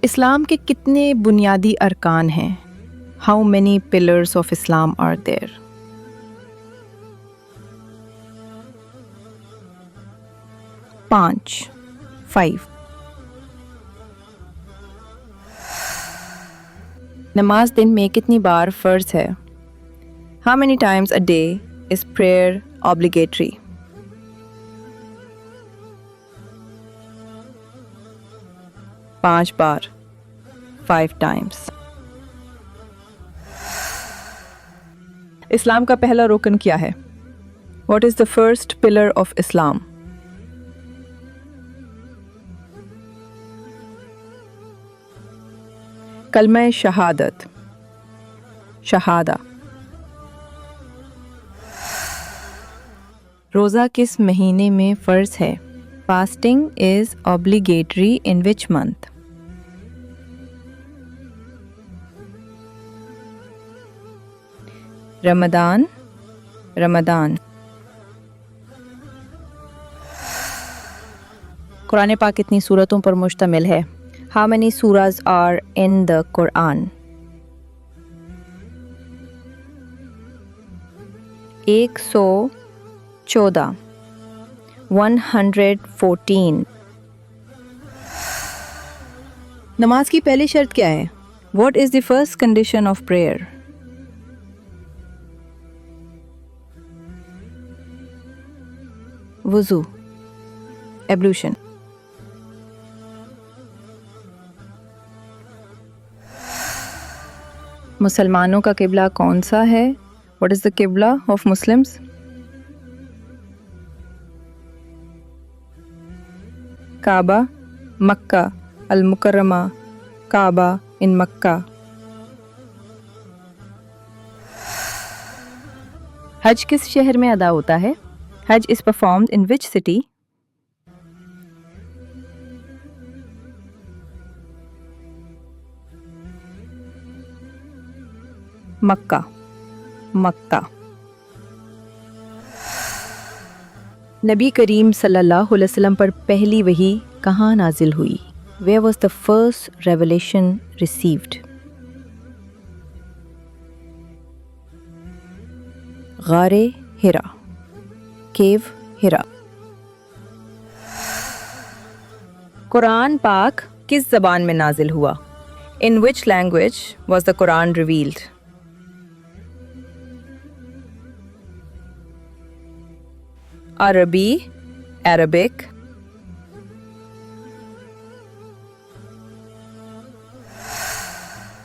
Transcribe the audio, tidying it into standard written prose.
اسلام کے کتنے بنیادی ارکان ہیں؟ How many pillars of Islam are there? پانچ 5. نماز دن میں کتنی بار فرض ہے؟ How many times a day is prayer obligatory? 5 bar 5 times. اسلام کا پہلا رکن کیا ہے؟ What is the first pillar of Islam? کلمہ شہادت شہادہ. روزہ کس مہینے میں فرض ہے؟ Fasting is obligatory in which month? Ramzan Ramzan. قرآن پاک کتنی سورتوں پر مشتمل ہے؟ How many surahs are in the Quran? 114 114. نماز کی پہلی شرط کیا ہے؟ What is the first condition of prayer? وضو ablution. مسلمانوں کا قبلہ کون سا ہے؟ What is the قبلہ of Muslims? Kaaba Mecca المکرمہ Kaaba in مکہ. حج کس شہر میں ادا ہوتا ہے؟ حج is performed in which city? مکہ مکہ. نبی کریم صلی اللہ علیہ وسلم پر پہلی وحی کہاں نازل ہوئی؟ Where was the first revelation received? غار ہرا کیو ہرا. قرآن پاک کس زبان میں نازل ہوا؟ In which language was the Quran revealed? عربی Arabic